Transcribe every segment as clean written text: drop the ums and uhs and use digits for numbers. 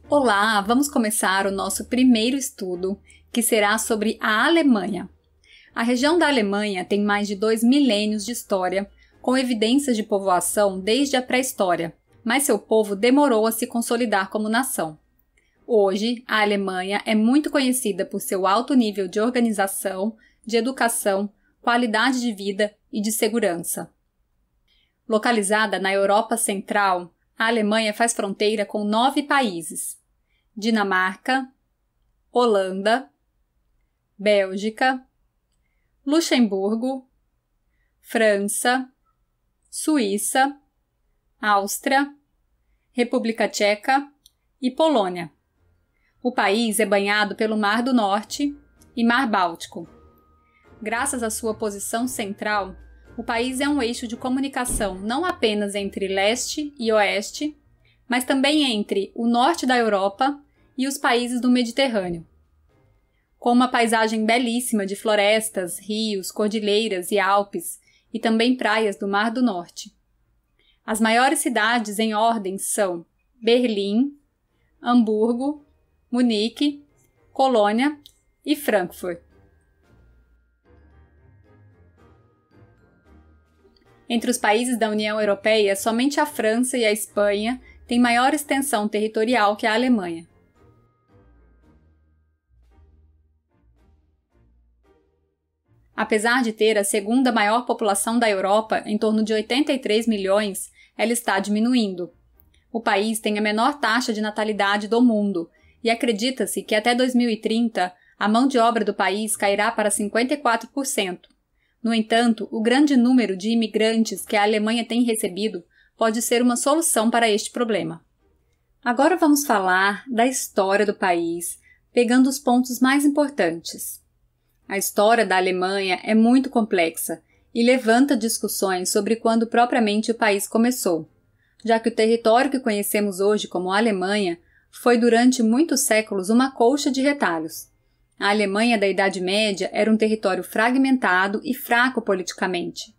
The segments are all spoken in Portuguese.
Olá, vamos começar o nosso primeiro estudo, que será sobre a Alemanha. A região da Alemanha tem mais de 2 milênios de história, com evidências de povoação desde a pré-história, mas seu povo demorou a se consolidar como nação. Hoje, a Alemanha é muito conhecida por seu alto nível de organização, de educação, qualidade de vida e de segurança. Localizada na Europa Central, a Alemanha faz fronteira com 9 países: Dinamarca, Holanda, Bélgica, Luxemburgo, França, Suíça, Áustria, República Tcheca e Polônia. O país é banhado pelo Mar do Norte e Mar Báltico. Graças à sua posição central, o país é um eixo de comunicação não apenas entre leste e oeste, mas também entre o norte da Europa e os países do Mediterrâneo. Com uma paisagem belíssima de florestas, rios, cordilheiras e Alpes, e também praias do Mar do Norte. As maiores cidades em ordem são Berlim, Hamburgo, Munique, Colônia e Frankfurt. Entre os países da União Europeia, somente a França e a Espanha têm maior extensão territorial que a Alemanha. Apesar de ter a segunda maior população da Europa, em torno de 83 milhões, ela está diminuindo. O país tem a menor taxa de natalidade do mundo e acredita-se que até 2030 a mão de obra do país cairá para 54%. No entanto, o grande número de imigrantes que a Alemanha tem recebido pode ser uma solução para este problema. Agora vamos falar da história do país, pegando os pontos mais importantes. A história da Alemanha é muito complexa e levanta discussões sobre quando propriamente o país começou, já que o território que conhecemos hoje como Alemanha foi durante muitos séculos uma colcha de retalhos. A Alemanha da Idade Média era um território fragmentado e fraco politicamente.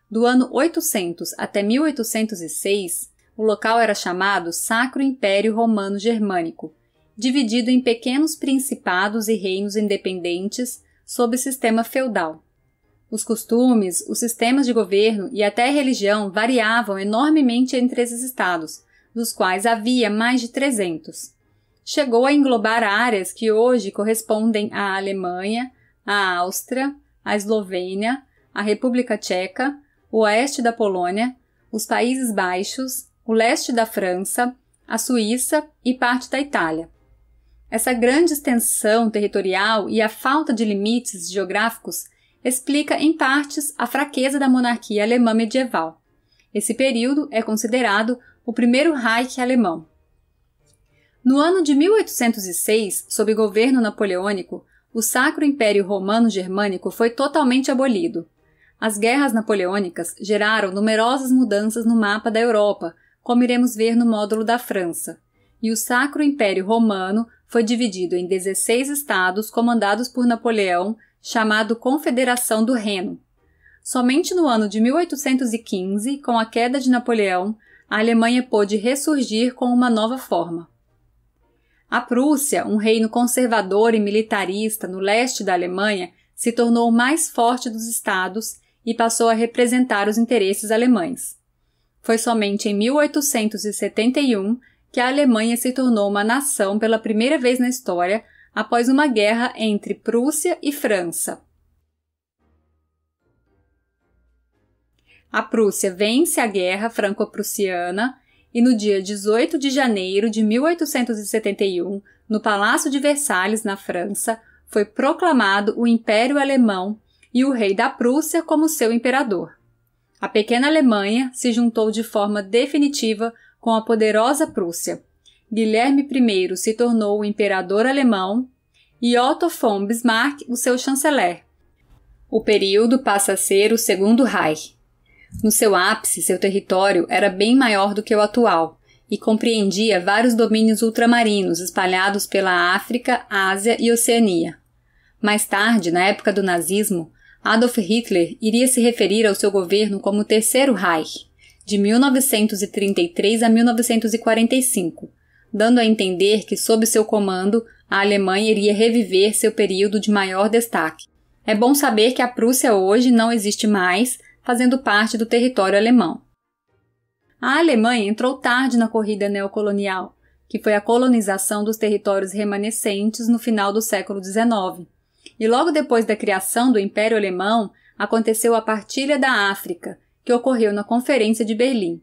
Do ano 800 até 1806, o local era chamado Sacro Império Romano Germânico, dividido em pequenos principados e reinos independentes sob sistema feudal. Os costumes, os sistemas de governo e até a religião variavam enormemente entre esses estados, dos quais havia mais de 300. Chegou a englobar áreas que hoje correspondem à Alemanha, à Áustria, à Eslovênia, à República Tcheca, o oeste da Polônia, os Países Baixos, o leste da França, a Suíça e parte da Itália. Essa grande extensão territorial e a falta de limites geográficos explica, em partes, a fraqueza da monarquia alemã medieval. Esse período é considerado o primeiro Reich alemão. No ano de 1806, sob governo napoleônico, o Sacro Império Romano Germânico foi totalmente abolido. As guerras napoleônicas geraram numerosas mudanças no mapa da Europa, como iremos ver no módulo da França, e o Sacro Império Romano foi dividido em 16 estados comandados por Napoleão, chamado Confederação do Reno. Somente no ano de 1815, com a queda de Napoleão, a Alemanha pôde ressurgir com uma nova forma. A Prússia, um reino conservador e militarista no leste da Alemanha, se tornou o mais forte dos estados e passou a representar os interesses alemães. Foi somente em 1871 que a Alemanha se tornou uma nação pela primeira vez na história, após uma guerra entre Prússia e França. A Prússia vence a Guerra Franco-Prussiana e no dia 18 de janeiro de 1871, no Palácio de Versalhes, na França, foi proclamado o Império Alemão e o rei da Prússia como seu imperador. A pequena Alemanha se juntou de forma definitiva com a poderosa Prússia. Guilherme I se tornou o imperador alemão e Otto von Bismarck o seu chanceler. O período passa a ser o Segundo Reich. No seu ápice, seu território era bem maior do que o atual e compreendia vários domínios ultramarinos espalhados pela África, Ásia e Oceania. Mais tarde, na época do nazismo, Adolf Hitler iria se referir ao seu governo como Terceiro Reich, de 1933 a 1945, dando a entender que, sob seu comando, a Alemanha iria reviver seu período de maior destaque. É bom saber que a Prússia hoje não existe mais, fazendo parte do território alemão. A Alemanha entrou tarde na corrida neocolonial, que foi a colonização dos territórios remanescentes no final do século XIX. E logo depois da criação do Império Alemão, aconteceu a partilha da África, que ocorreu na Conferência de Berlim.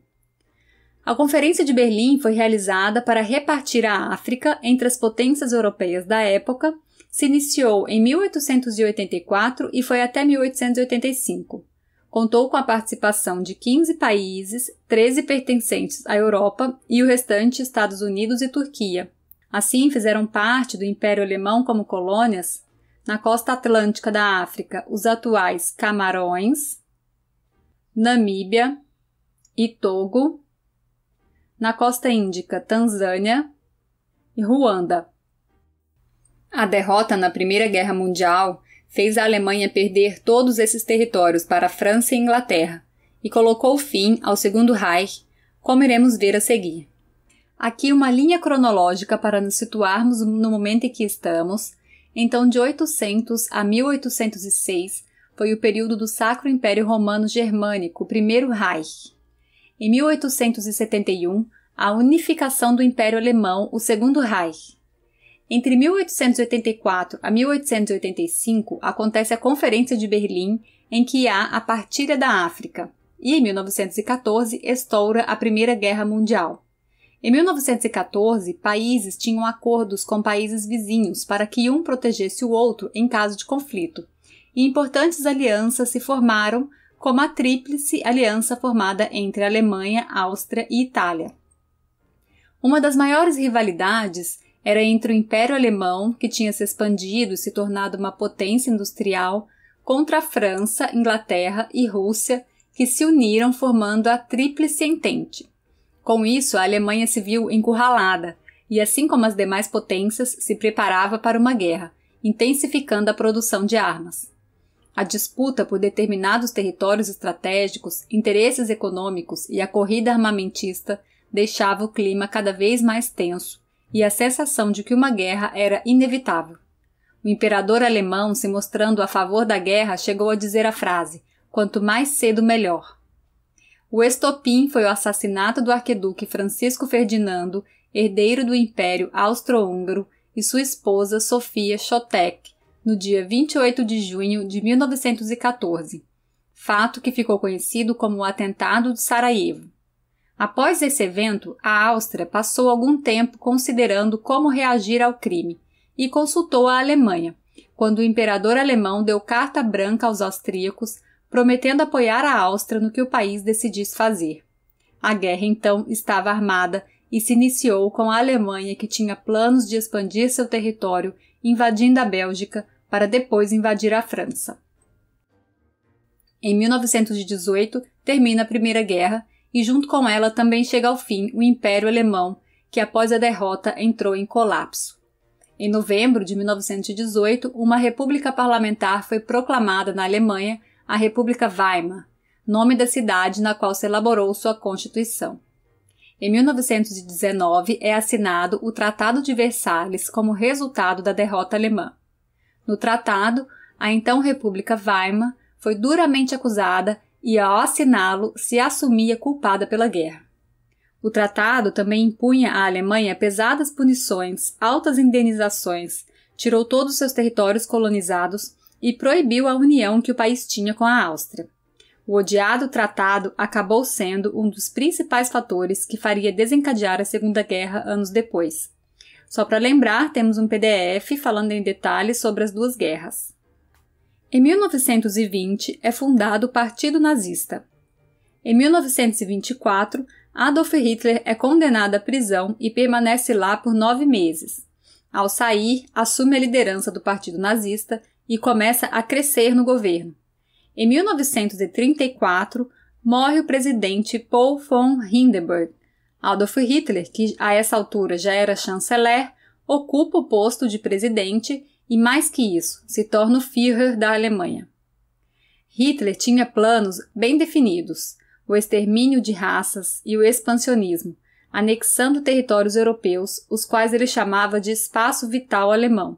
A Conferência de Berlim foi realizada para repartir a África entre as potências europeias da época, se iniciou em 1884 e foi até 1885. Contou com a participação de 15 países, 13 pertencentes à Europa e o restante Estados Unidos e Turquia. Assim, fizeram parte do Império Alemão como colônias, na costa atlântica da África, os atuais Camarões, Namíbia e Togo, na costa índica, Tanzânia e Ruanda. A derrota na Primeira Guerra Mundial fez a Alemanha perder todos esses territórios para a França e Inglaterra e colocou fim ao Segundo Reich, como iremos ver a seguir. Aqui uma linha cronológica para nos situarmos no momento em que estamos. Então, de 800 a 1806 foi o período do Sacro Império Romano Germânico, Primeiro Reich. Em 1871, a unificação do Império Alemão, o Segundo Reich. Entre 1884 a 1885, acontece a Conferência de Berlim, em que há a partilha da África, e em 1914 estoura a Primeira Guerra Mundial. Em 1914, países tinham acordos com países vizinhos para que um protegesse o outro em caso de conflito, e importantes alianças se formaram, como a Tríplice Aliança formada entre Alemanha, Áustria e Itália. Uma das maiores rivalidades era entre o Império Alemão, que tinha se expandido e se tornado uma potência industrial, contra a França, Inglaterra e Rússia, que se uniram formando a Tríplice Entente. Com isso, a Alemanha se viu encurralada e, assim como as demais potências, se preparava para uma guerra, intensificando a produção de armas. A disputa por determinados territórios estratégicos, interesses econômicos e a corrida armamentista deixava o clima cada vez mais tenso e a sensação de que uma guerra era inevitável. O imperador alemão, se mostrando a favor da guerra, chegou a dizer a frase: "Quanto mais cedo, melhor". O estopim foi o assassinato do arquiduque Francisco Ferdinando, herdeiro do Império Austro-Húngaro, e sua esposa Sofia Chotek, no dia 28 de junho de 1914, fato que ficou conhecido como o Atentado de Sarajevo. Após esse evento, a Áustria passou algum tempo considerando como reagir ao crime e consultou a Alemanha, quando o imperador alemão deu carta branca aos austríacos, prometendo apoiar a Áustria no que o país decidisse fazer. A guerra, então, estava armada e se iniciou com a Alemanha, que tinha planos de expandir seu território, invadindo a Bélgica, para depois invadir a França. Em 1918, termina a Primeira Guerra e junto com ela também chega ao fim o Império Alemão, que após a derrota entrou em colapso. Em novembro de 1918, uma república parlamentar foi proclamada na Alemanha, a República Weimar, nome da cidade na qual se elaborou sua Constituição. Em 1919 é assinado o Tratado de Versalhes como resultado da derrota alemã. No tratado, a então República Weimar foi duramente acusada e, ao assiná-lo, se assumia culpada pela guerra. O tratado também impunha à Alemanha pesadas punições, altas indenizações, tirou todos seus territórios colonizados e proibiu a união que o país tinha com a Áustria. O odiado tratado acabou sendo um dos principais fatores que faria desencadear a Segunda Guerra anos depois. Só para lembrar, temos um PDF falando em detalhes sobre as duas guerras. Em 1920 é fundado o Partido Nazista. Em 1924, Adolf Hitler é condenado à prisão e permanece lá por 9 meses. Ao sair, assume a liderança do Partido Nazista e começa a crescer no governo. Em 1934, morre o presidente Paul von Hindenburg. Adolf Hitler, que a essa altura já era chanceler, ocupa o posto de presidente e, mais que isso, se torna o Führer da Alemanha. Hitler tinha planos bem definidos: o extermínio de raças e o expansionismo, anexando territórios europeus, os quais ele chamava de espaço vital alemão.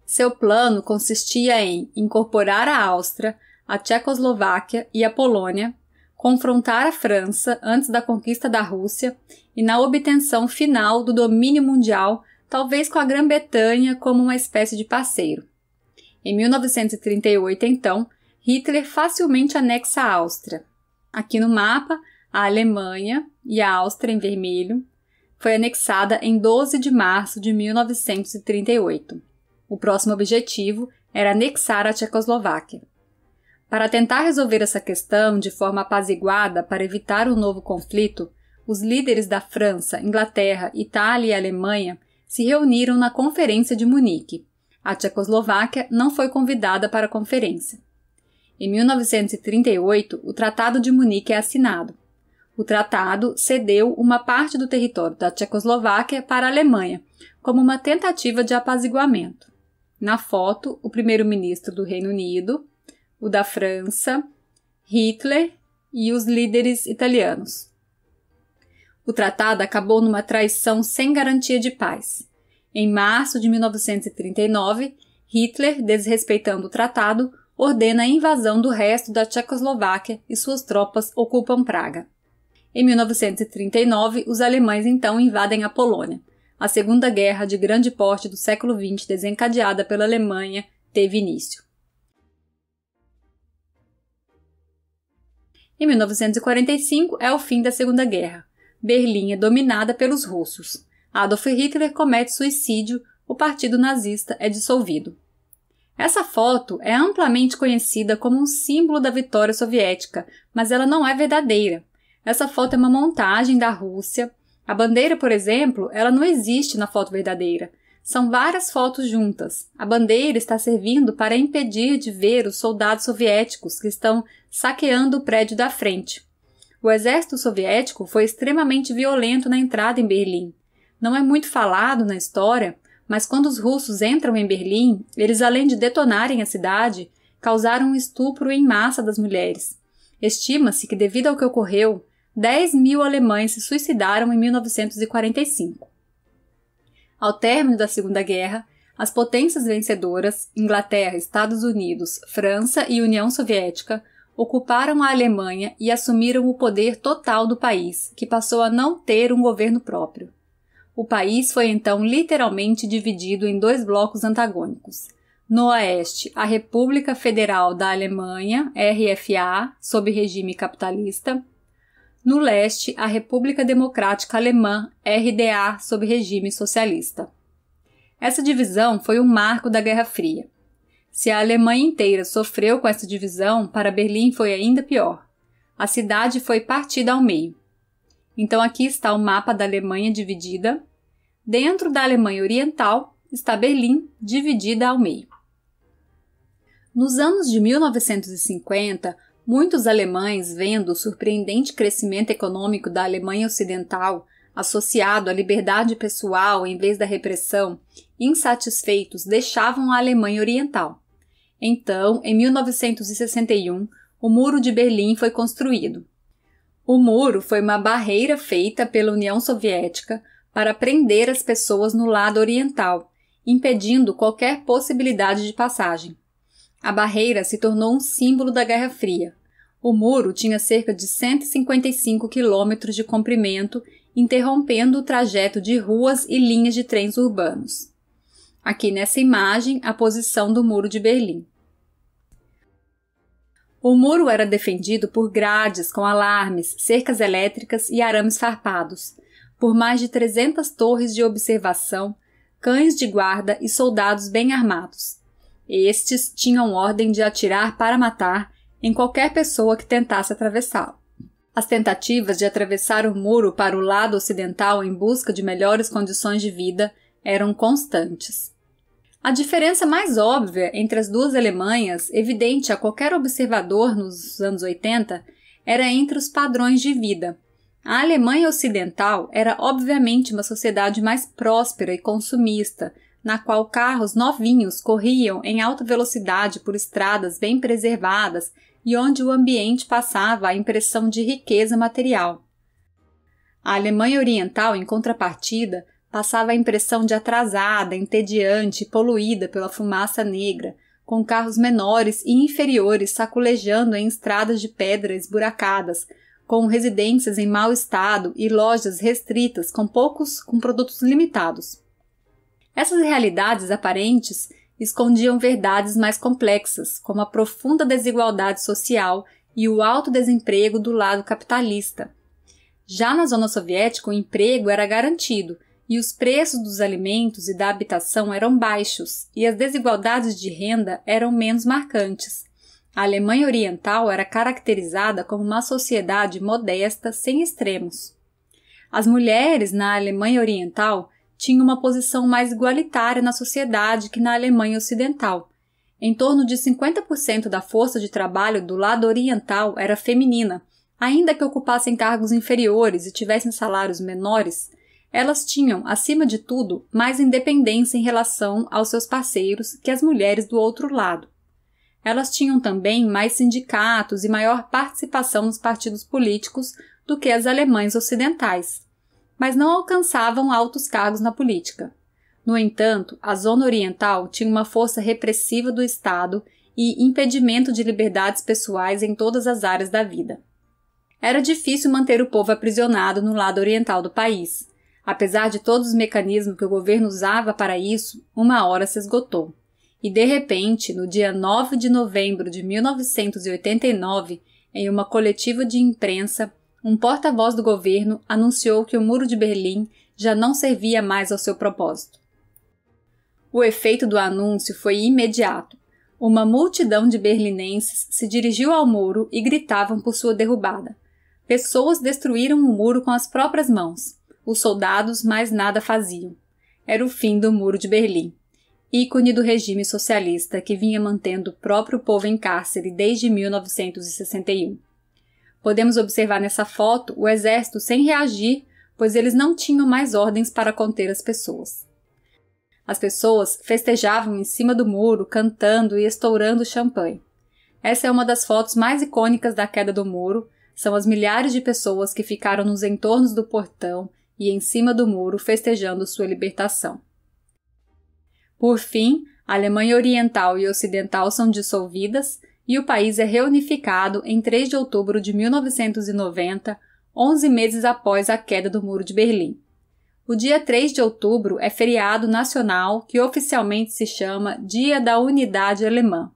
Seu plano consistia em incorporar a Áustria, a Tchecoslováquia e a Polônia, confrontar a França antes da conquista da Rússia e na obtenção final do domínio mundial, talvez com a Grã-Bretanha como uma espécie de parceiro. Em 1938, então, Hitler facilmente anexa a Áustria. Aqui no mapa, a Alemanha, e a Áustria em vermelho, foi anexada em 12 de março de 1938. O próximo objetivo era anexar a Tchecoslováquia. Para tentar resolver essa questão de forma apaziguada para evitar um novo conflito, os líderes da França, Inglaterra, Itália e Alemanha se reuniram na Conferência de Munique. A Tchecoslováquia não foi convidada para a conferência. Em 1938, o Tratado de Munique é assinado. O tratado cedeu uma parte do território da Tchecoslováquia para a Alemanha, como uma tentativa de apaziguamento. Na foto, o primeiro-ministro do Reino Unido, o da França, Hitler e os líderes italianos. O tratado acabou numa traição sem garantia de paz. Em março de 1939, Hitler, desrespeitando o tratado, ordena a invasão do resto da Tchecoslováquia e suas tropas ocupam Praga. Em 1939, os alemães então invadem a Polônia. A Segunda Guerra de grande porte do século XX, desencadeada pela Alemanha, teve início. Em 1945 é o fim da Segunda Guerra. Berlim é dominada pelos russos. Adolf Hitler comete suicídio, o partido nazista é dissolvido. Essa foto é amplamente conhecida como um símbolo da vitória soviética, mas ela não é verdadeira. Essa foto é uma montagem da Rússia. A bandeira, por exemplo, ela não existe na foto verdadeira. São várias fotos juntas. A bandeira está servindo para impedir de ver os soldados soviéticos que estão saqueando o prédio da frente. O exército soviético foi extremamente violento na entrada em Berlim. Não é muito falado na história, mas quando os russos entram em Berlim, eles, além de detonarem a cidade, causaram um estupro em massa das mulheres. Estima-se que, devido ao que ocorreu, 10.000 alemães se suicidaram em 1945. Ao término da Segunda Guerra, as potências vencedoras, Inglaterra, Estados Unidos, França e União Soviética, ocuparam a Alemanha e assumiram o poder total do país, que passou a não ter um governo próprio. O país foi então literalmente dividido em dois blocos antagônicos. No oeste, a República Federal da Alemanha, RFA, sob regime capitalista. No leste, a República Democrática Alemã, RDA, sob regime socialista. Essa divisão foi um marco da Guerra Fria. Se a Alemanha inteira sofreu com essa divisão, para Berlim foi ainda pior. A cidade foi partida ao meio. Então aqui está o mapa da Alemanha dividida. Dentro da Alemanha Oriental está Berlim, dividida ao meio. Nos anos de 1950, muitos alemães, vendo o surpreendente crescimento econômico da Alemanha Ocidental, associado à liberdade pessoal em vez da repressão, insatisfeitos deixavam a Alemanha Oriental. Então, em 1961, o Muro de Berlim foi construído. O muro foi uma barreira feita pela União Soviética para prender as pessoas no lado oriental, impedindo qualquer possibilidade de passagem. A barreira se tornou um símbolo da Guerra Fria. O muro tinha cerca de 155 quilômetros de comprimento, interrompendo o trajeto de ruas e linhas de trens urbanos. Aqui nessa imagem, a posição do Muro de Berlim. O muro era defendido por grades com alarmes, cercas elétricas e arames farpados, por mais de 300 torres de observação, cães de guarda e soldados bem armados. Estes tinham ordem de atirar para matar em qualquer pessoa que tentasse atravessá-lo. As tentativas de atravessar o muro para o lado ocidental em busca de melhores condições de vida eram constantes. A diferença mais óbvia entre as duas Alemanhas, evidente a qualquer observador nos anos 80, era entre os padrões de vida. A Alemanha Ocidental era obviamente uma sociedade mais próspera e consumista, na qual carros novinhos corriam em alta velocidade por estradas bem preservadas e onde o ambiente passava a impressão de riqueza material. A Alemanha Oriental, em contrapartida, passava a impressão de atrasada, entediante e poluída pela fumaça negra, com carros menores e inferiores saculejando em estradas de pedra esburacadas, com residências em mau estado e lojas restritas com produtos limitados. Essas realidades aparentes escondiam verdades mais complexas, como a profunda desigualdade social e o alto desemprego do lado capitalista. Já na zona soviética, o emprego era garantido e os preços dos alimentos e da habitação eram baixos, e as desigualdades de renda eram menos marcantes. A Alemanha Oriental era caracterizada como uma sociedade modesta, sem extremos. As mulheres na Alemanha Oriental tinham uma posição mais igualitária na sociedade que na Alemanha Ocidental. Em torno de 50% da força de trabalho do lado oriental era feminina. Ainda que ocupassem cargos inferiores e tivessem salários menores, elas tinham, acima de tudo, mais independência em relação aos seus parceiros que as mulheres do outro lado. Elas tinham também mais sindicatos e maior participação nos partidos políticos do que as alemães ocidentais, mas não alcançavam altos cargos na política. No entanto, a zona oriental tinha uma força repressiva do Estado e impedimento de liberdades pessoais em todas as áreas da vida. Era difícil manter o povo aprisionado no lado oriental do país. Apesar de todos os mecanismos que o governo usava para isso, uma hora se esgotou. E, de repente, no dia 9 de novembro de 1989, em uma coletiva de imprensa, um porta-voz do governo anunciou que o Muro de Berlim já não servia mais ao seu propósito. O efeito do anúncio foi imediato. Uma multidão de berlinenses se dirigiu ao muro e gritavam por sua derrubada. Pessoas destruíram o muro com as próprias mãos. Os soldados mais nada faziam. Era o fim do Muro de Berlim, ícone do regime socialista que vinha mantendo o próprio povo em cárcere desde 1961. Podemos observar nessa foto o exército sem reagir, pois eles não tinham mais ordens para conter as pessoas. As pessoas festejavam em cima do muro, cantando e estourando champanhe. Essa é uma das fotos mais icônicas da queda do muro. São as milhares de pessoas que ficaram nos entornos do portão e em cima do muro festejando sua libertação. Por fim, a Alemanha Oriental e Ocidental são dissolvidas e o país é reunificado em 3 de outubro de 1990, 11 meses após a queda do Muro de Berlim. O dia 3 de outubro é feriado nacional que oficialmente se chama Dia da Unidade Alemã.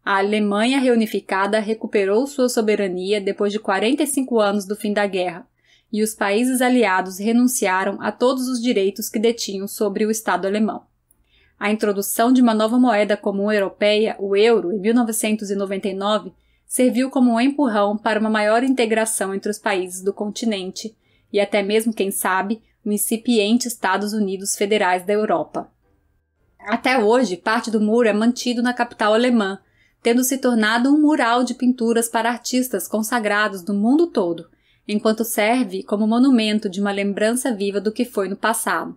A Alemanha reunificada recuperou sua soberania depois de 45 anos do fim da guerra, e os países aliados renunciaram a todos os direitos que detinham sobre o Estado alemão. A introdução de uma nova moeda comum europeia, o euro, em 1999, serviu como um empurrão para uma maior integração entre os países do continente e até mesmo, quem sabe, o incipiente Estados Unidos Federais da Europa. Até hoje, parte do muro é mantido na capital alemã, tendo se tornado um mural de pinturas para artistas consagrados do mundo todo, enquanto serve como monumento de uma lembrança viva do que foi no passado.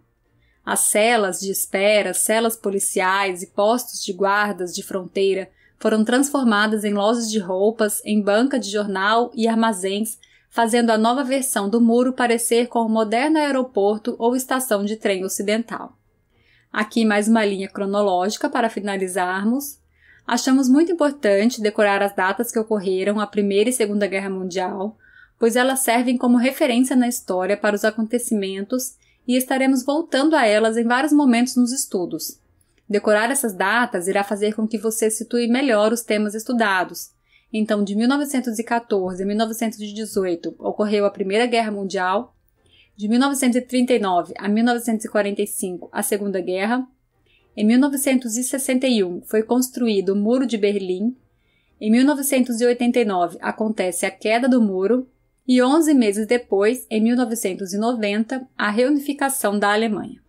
As celas de espera, celas policiais e postos de guardas de fronteira foram transformadas em lojas de roupas, em banca de jornal e armazéns, fazendo a nova versão do muro parecer com o moderno aeroporto ou estação de trem ocidental. Aqui mais uma linha cronológica para finalizarmos. Achamos muito importante decorar as datas que ocorreram a Primeira e Segunda Guerra Mundial, pois elas servem como referência na história para os acontecimentos e estaremos voltando a elas em vários momentos nos estudos. Decorar essas datas irá fazer com que você situe melhor os temas estudados. Então, de 1914 a 1918 ocorreu a Primeira Guerra Mundial, de 1939 a 1945 a Segunda Guerra, em 1961 foi construído o Muro de Berlim, em 1989 acontece a queda do muro e 11 meses depois, em 1990, a reunificação da Alemanha.